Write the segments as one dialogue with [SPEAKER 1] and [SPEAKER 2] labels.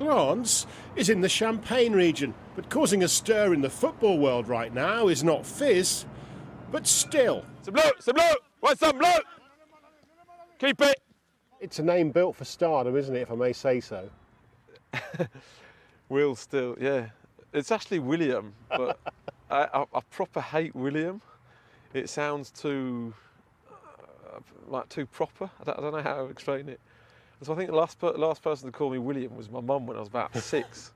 [SPEAKER 1] Reims is in the Champagne region, but causing a stir in the football world right now is not fizz, but still.
[SPEAKER 2] C'est bleu, what's up, bleu? Keep it.
[SPEAKER 1] It's a name built for stardom, isn't it, if I may say so?
[SPEAKER 2] Will still, yeah. It's actually William, but I proper hate William. It sounds too, too proper. I don't know how to explain it. So I think the last person to call me William was my mum when I was about 6.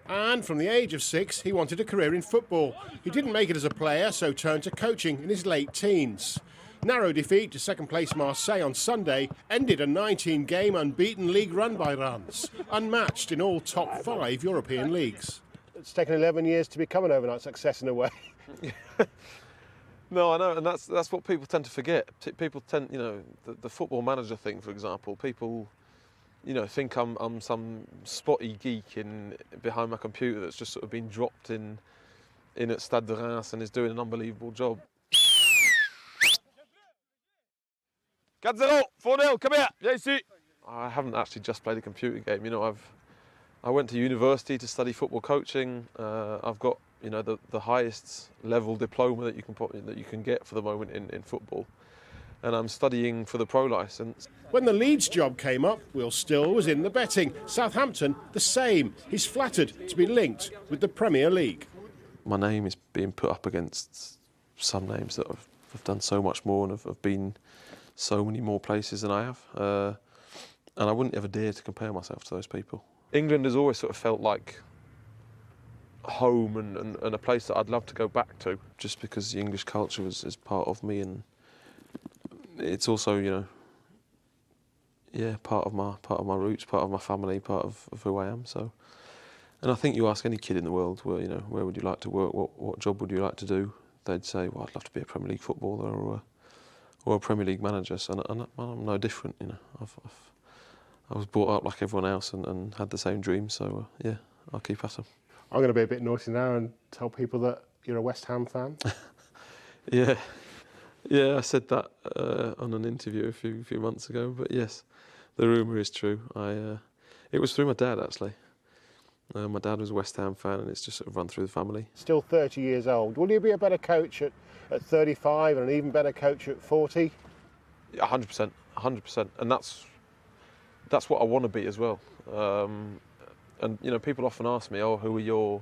[SPEAKER 1] And from the age of 6, he wanted a career in football. He didn't make it as a player, so turned to coaching in his late teens. Narrow defeat to second-place Marseille on Sunday ended a 19-game unbeaten league run by Reims, unmatched in all top 5 European leagues. It's taken 11 years to become an overnight success in a way.
[SPEAKER 2] No, I know, and that's what people tend to forget. People tend, the football manager thing, for example. People, think I'm some spotty geek behind my computer that's just sort of been dropped in at Stade de Reims and is doing an unbelievable job. 4-0, 4-0, come here, viens ici. I haven't actually just played a computer game. I went to university to study football coaching. I've got the highest level diploma that you can get for the moment in football, and I'm studying for the pro licence.
[SPEAKER 1] When the Leeds job came up, Will Still was in the betting. Southampton, the same. He's flattered to be linked with the Premier League.
[SPEAKER 2] My name is being put up against some names that have done so much more and have been so many more places than I have, and I wouldn't ever dare to compare myself to those people. England has always sort of felt like home and a place that I'd love to go back to, just because the English culture is part of me, and it's also part of my roots, part of my family, part of who I am. So, and I think you ask any kid in the world, where would you like to work, what job would you like to do, they'd say, well, I'd love to be a Premier League footballer or a Premier League manager. So, and I'm no different. I was brought up like everyone else and had the same dreams. So I'll keep at them.
[SPEAKER 1] I'm going to be a bit naughty now and tell people that you're a West Ham fan.
[SPEAKER 2] Yeah, I said that on an interview a few months ago. But yes, the rumour is true. It was through my dad, actually. My dad was a West Ham fan, and it's just sort of run through the family.
[SPEAKER 1] Still 30 years old. Will you be a better coach at 35 and an even better coach at 40?
[SPEAKER 2] 100%, 100%, and that's what I want to be as well. And people often ask me, oh, who are your,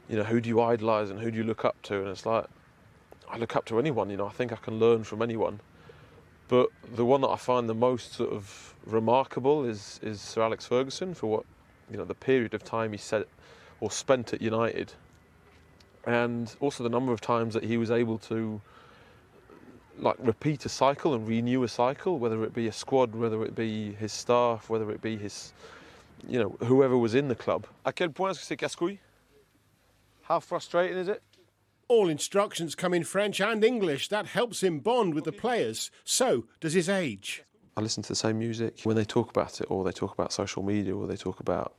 [SPEAKER 2] who do you idolise and who do you look up to? And it's like, I look up to anyone. I think I can learn from anyone. But the one that I find the most sort of remarkable is Sir Alex Ferguson, for what the period of time he spent at United, and also the number of times that he was able to repeat a cycle and renew a cycle, whether it be a squad, whether it be his staff, whether it be his, whoever was in the club. À quel point est-ce que c'est casse-couille? How frustrating is it?
[SPEAKER 1] All instructions come in French and English. That helps him bond with the players. So does his age.
[SPEAKER 2] I listen to the same music. When they talk about it, or they talk about social media, or they talk about,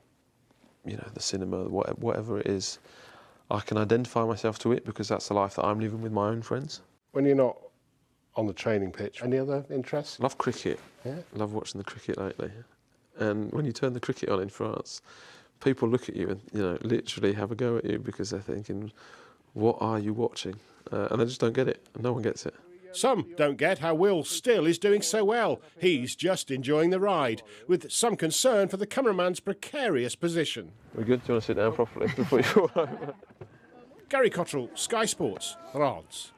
[SPEAKER 2] the cinema, whatever it is, I can identify myself to it because that's the life that I'm living with my own friends.
[SPEAKER 1] When you're not on the training pitch, any other interests?
[SPEAKER 2] I love cricket.
[SPEAKER 1] Yeah.
[SPEAKER 2] I love watching the cricket lately. And when you turn the cricket on in France, people look at you and, literally have a go at you because they're thinking, what are you watching? And they just don't get it. No one gets it.
[SPEAKER 1] Some don't get how Will Still is doing so well. He's just enjoying the ride, with some concern for the cameraman's precarious position.
[SPEAKER 2] We're good? Do you want to sit down properly before you fall over?
[SPEAKER 1] Gary Cottrell, Sky Sports, Reims.